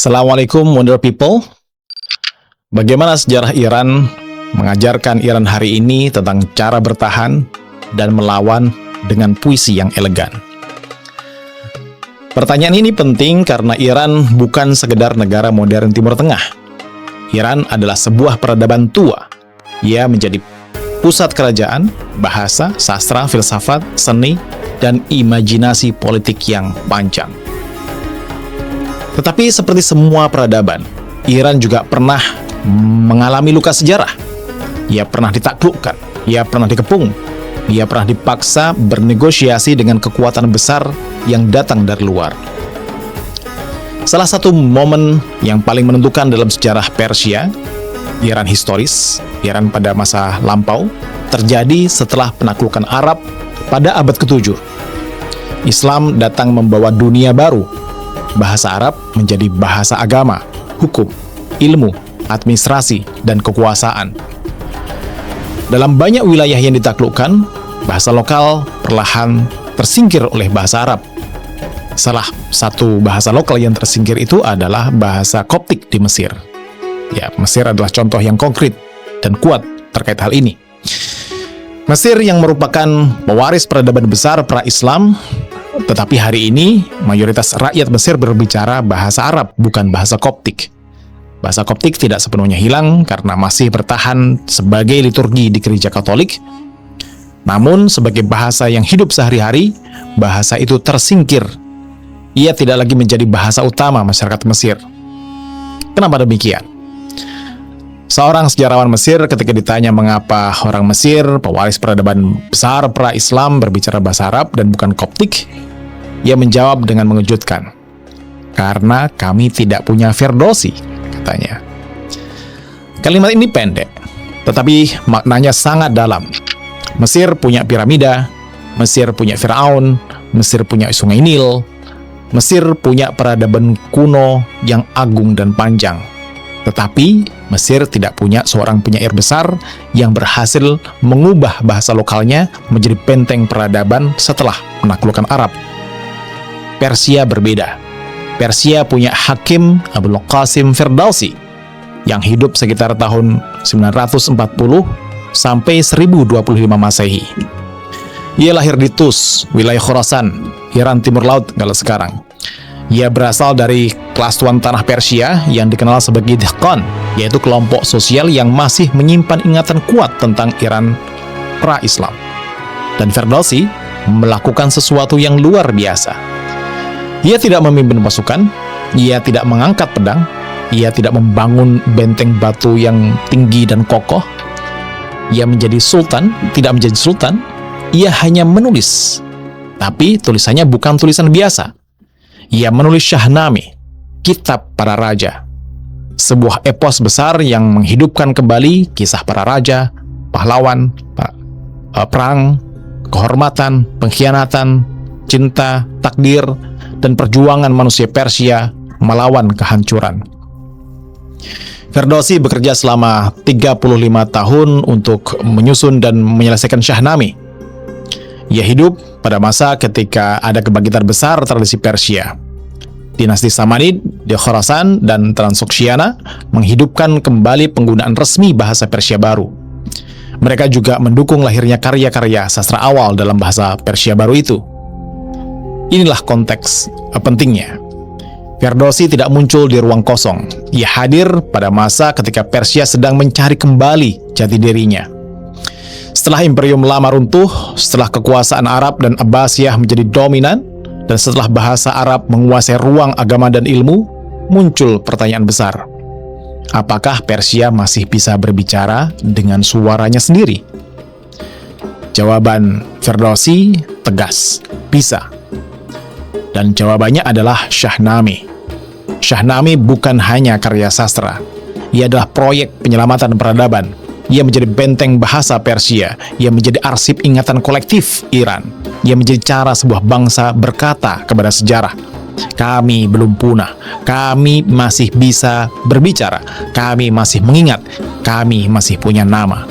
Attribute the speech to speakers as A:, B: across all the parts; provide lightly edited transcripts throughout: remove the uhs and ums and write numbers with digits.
A: Assalamualaikum Wonder People. Bagaimana sejarah Iran mengajarkan Iran hari ini tentang cara bertahan dan melawan dengan puisi yang elegan? Pertanyaan ini penting karena Iran bukan sekedar negara modern Timur Tengah. Iran adalah sebuah peradaban tua. Ia menjadi pusat kerajaan, bahasa, sastra, filsafat, seni, dan imajinasi politik yang panjang. Tetapi seperti semua peradaban, Iran juga pernah mengalami luka sejarah. Ia pernah ditaklukkan, ia pernah dikepung, ia pernah dipaksa bernegosiasi dengan kekuatan besar yang datang dari luar. Salah satu momen yang paling menentukan dalam sejarah Persia, Iran historis, Iran pada masa lampau, terjadi setelah penaklukan Arab pada abad ke-7. Islam datang membawa dunia baru. Bahasa Arab menjadi bahasa agama, hukum, ilmu, administrasi, dan kekuasaan. Dalam banyak wilayah yang ditaklukkan, bahasa lokal perlahan tersingkir oleh bahasa Arab. Salah satu bahasa lokal yang tersingkir itu adalah bahasa Koptik di Mesir. Ya, Mesir adalah contoh yang konkret dan kuat terkait hal ini. Mesir yang merupakan pewaris peradaban besar pra-Islam, tetapi hari ini mayoritas rakyat Mesir berbicara bahasa Arab, bukan bahasa Koptik. Bahasa Koptik tidak sepenuhnya hilang karena masih bertahan sebagai liturgi di gereja Katolik. Namun sebagai bahasa yang hidup sehari-hari, bahasa itu tersingkir. Ia tidak lagi menjadi bahasa utama masyarakat Mesir. Kenapa demikian? Seorang sejarawan Mesir ketika ditanya mengapa orang Mesir, pewaris peradaban besar pra-Islam, berbicara bahasa Arab dan bukan Koptik, ia menjawab dengan mengejutkan. Karena kami tidak punya Ferdowsi, katanya. Kalimat ini pendek, tetapi maknanya sangat dalam. Mesir punya piramida, Mesir punya Firaun, Mesir punya Sungai Nil, Mesir punya peradaban kuno yang agung dan panjang. Tetapi Mesir tidak punya seorang penyair besar yang berhasil mengubah bahasa lokalnya menjadi benteng peradaban setelah menaklukkan Arab. Persia berbeda. Persia punya Hakim Abul Qasim Ferdowsi yang hidup sekitar tahun 940 sampai 1025 Masehi. Ia lahir di Tus, wilayah Khorasan, Iran Timur Laut kalau sekarang. Ia berasal dari kelas tuan tanah Persia yang dikenal sebagai Dehqan, yaitu kelompok sosial yang masih menyimpan ingatan kuat tentang Iran pra-Islam. Dan Ferdowsi melakukan sesuatu yang luar biasa. Ia tidak memimpin pasukan, ia tidak mengangkat pedang, ia tidak membangun benteng batu yang tinggi dan kokoh. Ia menjadi sultan, tidak menjadi sultan, ia hanya menulis. Tapi tulisannya bukan tulisan biasa. Ia menulis Syahnameh, kitab para raja. Sebuah epos besar yang menghidupkan kembali kisah para raja, pahlawan, perang, kehormatan, pengkhianatan, cinta, takdir, dan perjuangan manusia Persia melawan kehancuran. Ferdowsi bekerja selama 35 tahun untuk menyusun dan menyelesaikan Syahnameh. Ia hidup pada masa ketika ada kebangkitan besar tradisi Persia. Dinasti Samanid di Khorasan dan Transoxiana menghidupkan kembali penggunaan resmi bahasa Persia baru. Mereka juga mendukung lahirnya karya-karya sastra awal dalam bahasa Persia baru itu. Inilah konteks pentingnya. Ferdowsi tidak muncul di ruang kosong. Ia hadir pada masa ketika Persia sedang mencari kembali jati dirinya. Setelah Imperium Lama runtuh, setelah kekuasaan Arab dan Abbasiyah menjadi dominan, dan setelah bahasa Arab menguasai ruang agama dan ilmu, muncul pertanyaan besar. Apakah Persia masih bisa berbicara dengan suaranya sendiri? Jawaban Ferdowsi tegas, bisa. Dan jawabannya adalah Syahnameh. Syahnameh bukan hanya karya sastra. Ia adalah proyek penyelamatan peradaban. Ia menjadi benteng bahasa Persia. Ia menjadi arsip ingatan kolektif Iran. Ia menjadi cara sebuah bangsa berkata kepada sejarah, kami belum punah, kami masih bisa berbicara, kami masih mengingat, kami masih punya nama.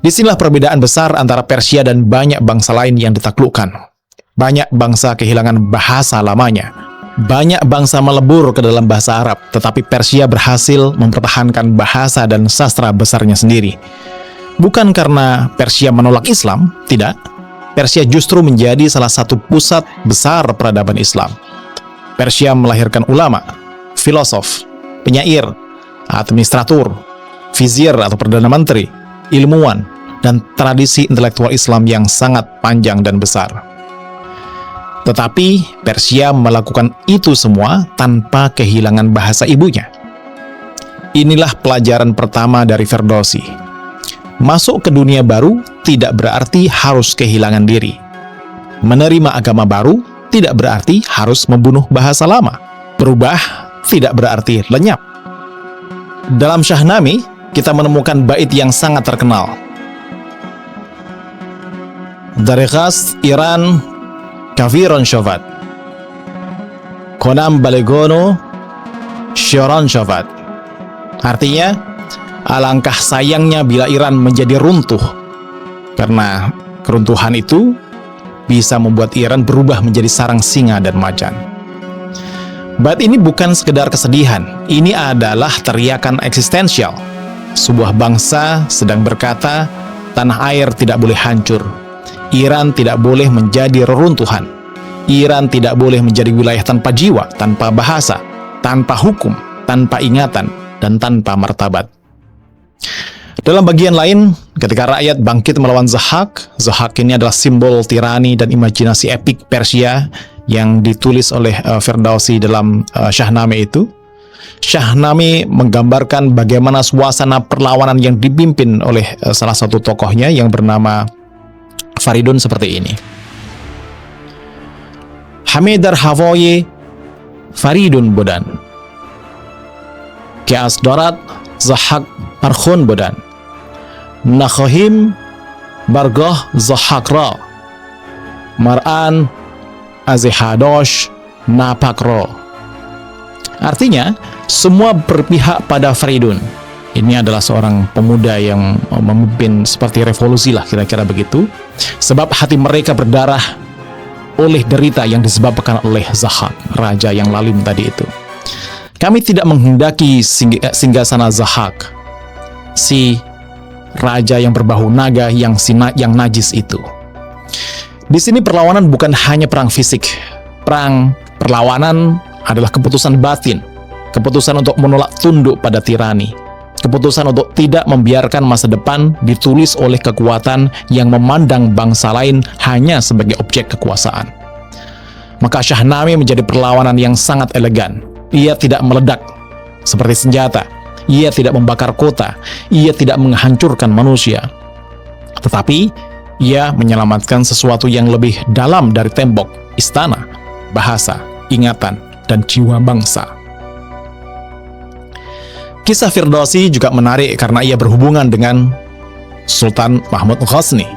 A: Disinilah perbedaan besar antara Persia dan banyak bangsa lain yang ditaklukkan. Banyak bangsa kehilangan bahasa lamanya. Banyak bangsa melebur ke dalam bahasa Arab, tetapi Persia berhasil mempertahankan bahasa dan sastra besarnya sendiri. Bukan karena Persia menolak Islam, tidak. Persia justru menjadi salah satu pusat besar peradaban Islam. Persia melahirkan ulama, filosof, penyair, administratur, vizir atau perdana menteri, ilmuwan, dan tradisi intelektual Islam yang sangat panjang dan besar. Tetapi Persia melakukan itu semua tanpa kehilangan bahasa ibunya. Inilah pelajaran pertama dari Ferdowsi. Masuk ke dunia baru tidak berarti harus kehilangan diri. Menerima agama baru tidak berarti harus membunuh bahasa lama. Berubah tidak berarti lenyap. Dalam Syahnameh, kita menemukan bait yang sangat terkenal. Dari khas Iran Kafiron Shovat Konam Balegono Syoron Shovat. Artinya, alangkah sayangnya bila Iran menjadi runtuh, karena keruntuhan itu bisa membuat Iran berubah menjadi sarang singa dan macan. Bait ini bukan sekedar kesedihan, ini adalah teriakan eksistensial. Sebuah bangsa sedang berkata, tanah air tidak boleh hancur. Iran tidak boleh menjadi reruntuhan. Iran tidak boleh menjadi wilayah tanpa jiwa, tanpa bahasa, tanpa hukum, tanpa ingatan, dan tanpa martabat. Dalam bagian lain, ketika rakyat bangkit melawan Zahak, Zahak ini adalah simbol tirani dan imajinasi epik Persia yang ditulis oleh Ferdowsi dalam Syahnameh itu. Syahnameh menggambarkan bagaimana suasana perlawanan yang dipimpin oleh salah satu tokohnya yang bernama Faridun seperti ini. Hamidar Havoye Faridun Bodan Keas Dorat Zahak Parkhun Bodan Nakhohim Bargoh Zahak Ra Mar'an Azihadosh Napakro. Artinya, semua berpihak pada Faridun. Ini adalah seorang pemuda yang memimpin seperti revolusi lah, kira-kira begitu. Sebab hati mereka berdarah oleh derita yang disebabkan oleh Zahak, raja yang lalim tadi itu. Kami tidak menghendaki singgasana Zahak, si raja yang berbahu naga yang najis itu. Di sini perlawanan bukan hanya perang fisik. Perlawanan adalah keputusan batin, keputusan untuk menolak tunduk pada tirani, keputusan untuk tidak membiarkan masa depan ditulis oleh kekuatan yang memandang bangsa lain hanya sebagai objek kekuasaan. Maka Syahnameh menjadi perlawanan yang sangat elegan. Ia tidak meledak seperti senjata, ia tidak membakar kota, ia tidak menghancurkan manusia. Tetapi, ia menyelamatkan sesuatu yang lebih dalam dari tembok, istana, bahasa, ingatan, dan jiwa bangsa. Kisah Ferdowsi juga menarik karena ia berhubungan dengan Sultan Mahmud Ghazni.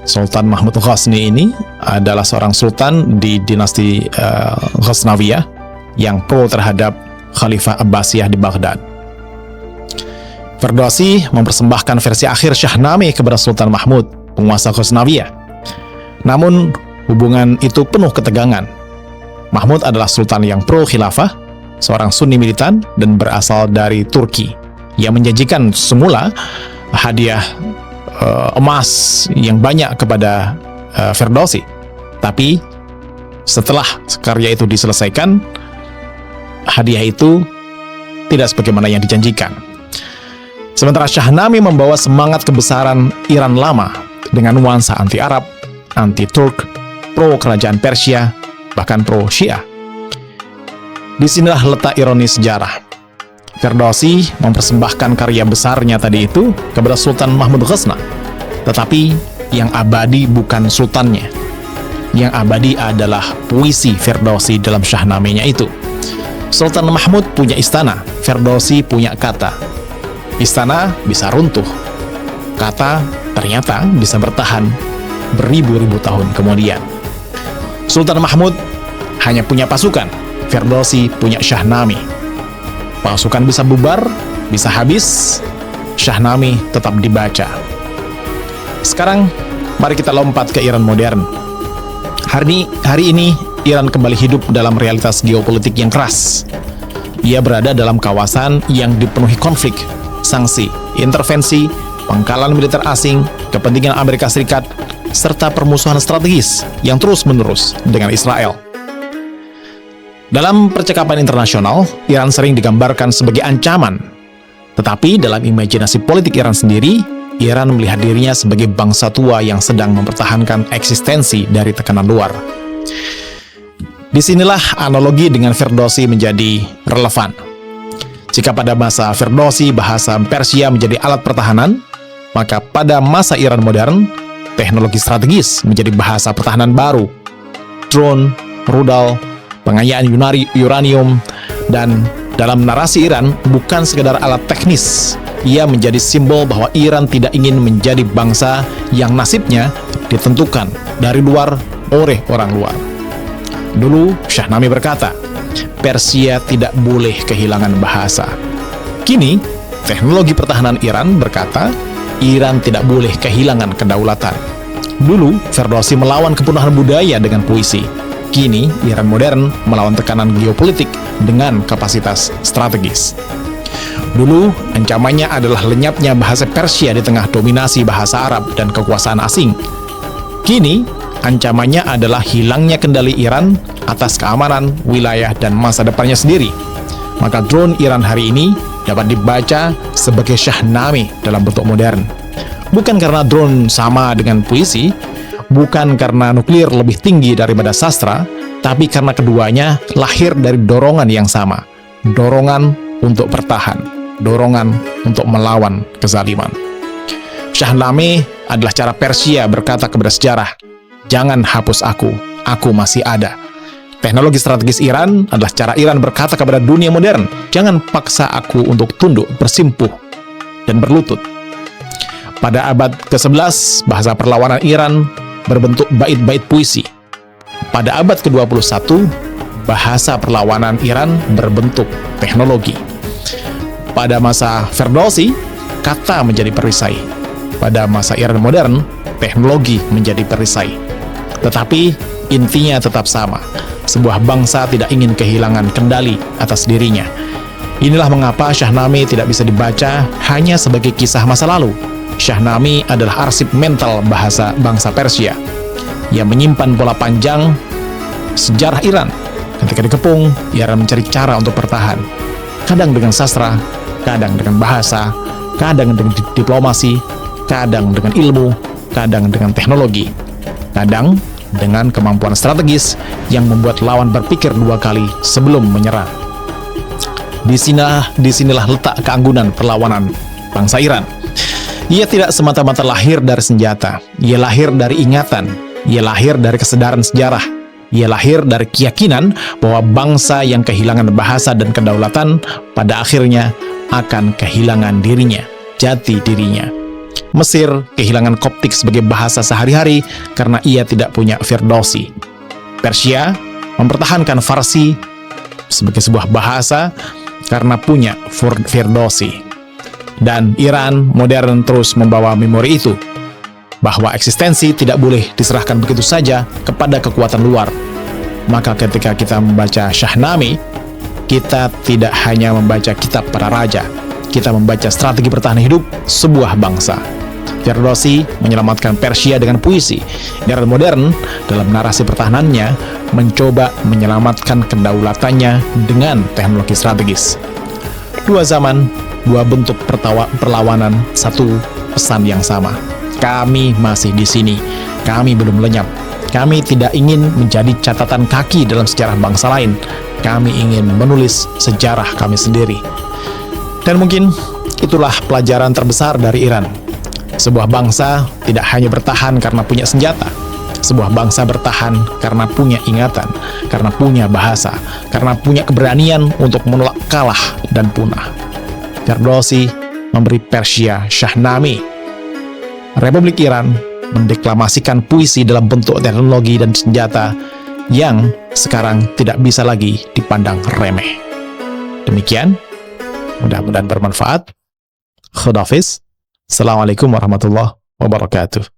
A: Sultan Mahmud Ghazni ini adalah seorang sultan di dinasti Ghaznawiyah yang pro terhadap Khalifah Abbasiyah di Baghdad. Ferdowsi mempersembahkan versi akhir Syahnameh kepada Sultan Mahmud, penguasa Ghaznawiyah. Namun, hubungan itu penuh ketegangan. Mahmud adalah sultan yang pro khilafah, seorang Sunni militan dan berasal dari Turki, yang menjanjikan semula hadiah emas yang banyak kepada Ferdowsi. Tapi setelah karya itu diselesaikan, hadiah itu tidak sebagaimana yang dijanjikan. Sementara Syahnameh membawa semangat kebesaran Iran lama dengan nuansa anti-Arab, anti-Turk, pro kerajaan Persia, bahkan pro Syiah. Disinilah letak ironi sejarah. Ferdowsi mempersembahkan karya besarnya tadi itu kepada Sultan Mahmud Ghazni. Tetapi yang abadi bukan sultannya. Yang abadi adalah puisi Ferdowsi dalam Syahnamehnya itu. Sultan Mahmud punya istana, Ferdowsi punya kata. Istana bisa runtuh, kata ternyata bisa bertahan beribu-ribu tahun kemudian. Sultan Mahmud hanya punya pasukan, Ferdowsi punya Syahnameh. Pasukan bisa bubar, bisa habis, Syahnameh tetap dibaca. Sekarang, mari kita lompat ke Iran modern. Hari ini, Iran kembali hidup dalam realitas geopolitik yang keras. Ia berada dalam kawasan yang dipenuhi konflik, sanksi, intervensi, pangkalan militer asing, kepentingan Amerika Serikat, serta permusuhan strategis yang terus-menerus dengan Israel. Dalam percakapan internasional, Iran sering digambarkan sebagai ancaman. Tetapi dalam imajinasi politik Iran sendiri, Iran melihat dirinya sebagai bangsa tua yang sedang mempertahankan eksistensi dari tekanan luar. Disinilah analogi dengan Ferdowsi menjadi relevan. Jika pada masa Ferdowsi bahasa Persia menjadi alat pertahanan, maka pada masa Iran modern, teknologi strategis menjadi bahasa pertahanan baru. Drone, rudal, pengayaan uranium, dan dalam narasi Iran bukan sekedar alat teknis. Ia menjadi simbol bahwa Iran tidak ingin menjadi bangsa yang nasibnya ditentukan dari luar oleh orang luar. Dulu Shahnameh berkata, Persia tidak boleh kehilangan bahasa. Kini, teknologi pertahanan Iran berkata, Iran tidak boleh kehilangan kedaulatan. Dulu, Ferdowsi melawan kepunahan budaya dengan puisi. Kini, Iran modern melawan tekanan geopolitik dengan kapasitas strategis. Dulu, ancamannya adalah lenyapnya bahasa Persia di tengah dominasi bahasa Arab dan kekuasaan asing. Kini, ancamannya adalah hilangnya kendali Iran atas keamanan, wilayah, dan masa depannya sendiri. Maka drone Iran hari ini dapat dibaca sebagai Shahnameh dalam bentuk modern. Bukan karena drone sama dengan puisi, bukan karena nuklir lebih tinggi daripada sastra, tapi karena keduanya lahir dari dorongan yang sama. Dorongan untuk bertahan, dorongan untuk melawan kezaliman. Shahnameh adalah cara Persia berkata kepada sejarah, jangan hapus aku masih ada. Teknologi strategis Iran adalah cara Iran berkata kepada dunia modern, jangan paksa aku untuk tunduk, bersimpuh, dan berlutut. Pada abad ke-11, bahasa perlawanan Iran berbentuk bait-bait puisi. Pada abad ke-21, bahasa perlawanan Iran berbentuk teknologi. Pada masa Ferdowsi, kata menjadi perisai. Pada masa Iran modern, teknologi menjadi perisai. Tetapi intinya tetap sama. Sebuah bangsa tidak ingin kehilangan kendali atas dirinya. Inilah mengapa Shahnameh tidak bisa dibaca hanya sebagai kisah masa lalu. Shahnameh adalah arsip mental bahasa bangsa Persia yang menyimpan pola panjang sejarah Iran. Ketika dikepung, Iran mencari cara untuk bertahan. Kadang dengan sastra, kadang dengan bahasa, kadang dengan diplomasi, kadang dengan ilmu, kadang dengan teknologi, kadang dengan kemampuan strategis yang membuat lawan berpikir dua kali sebelum menyerang. Disinilah letak keanggunan perlawanan bangsa Iran. Ia tidak semata-mata lahir dari senjata, ia lahir dari ingatan, ia lahir dari kesadaran sejarah, ia lahir dari keyakinan bahwa bangsa yang kehilangan bahasa dan kedaulatan pada akhirnya akan kehilangan dirinya, jati dirinya. Mesir kehilangan Koptik sebagai bahasa sehari-hari karena ia tidak punya Ferdowsi. Persia mempertahankan Farsi sebagai sebuah bahasa karena punya Ferdowsi. Dan Iran modern terus membawa memori itu, bahwa eksistensi tidak boleh diserahkan begitu saja kepada kekuatan luar. Maka ketika kita membaca Shahnameh, kita tidak hanya membaca kitab para raja, kita membaca strategi pertahanan hidup sebuah bangsa. Ferdowsi menyelamatkan Persia dengan puisi. Iran modern dalam narasi pertahanannya mencoba menyelamatkan kedaulatannya dengan teknologi strategis. Dua zaman, dua bentuk perlawanan, satu pesan yang sama. Kami masih di sini, kami belum lenyap. Kami tidak ingin menjadi catatan kaki dalam sejarah bangsa lain. Kami ingin menulis sejarah kami sendiri. Dan mungkin itulah pelajaran terbesar dari Iran. Sebuah bangsa tidak hanya bertahan karena punya senjata. Sebuah bangsa bertahan karena punya ingatan, karena punya bahasa, karena punya keberanian untuk menolak kalah dan punah. Ferdowsi memberi Persia Shahnameh. Republik Iran mendeklamasikan puisi dalam bentuk teknologi dan senjata yang sekarang tidak bisa lagi dipandang remeh. Demikian, mudah-mudahan bermanfaat. Khudafiz. Assalamualaikum warahmatullahi wabarakatuh.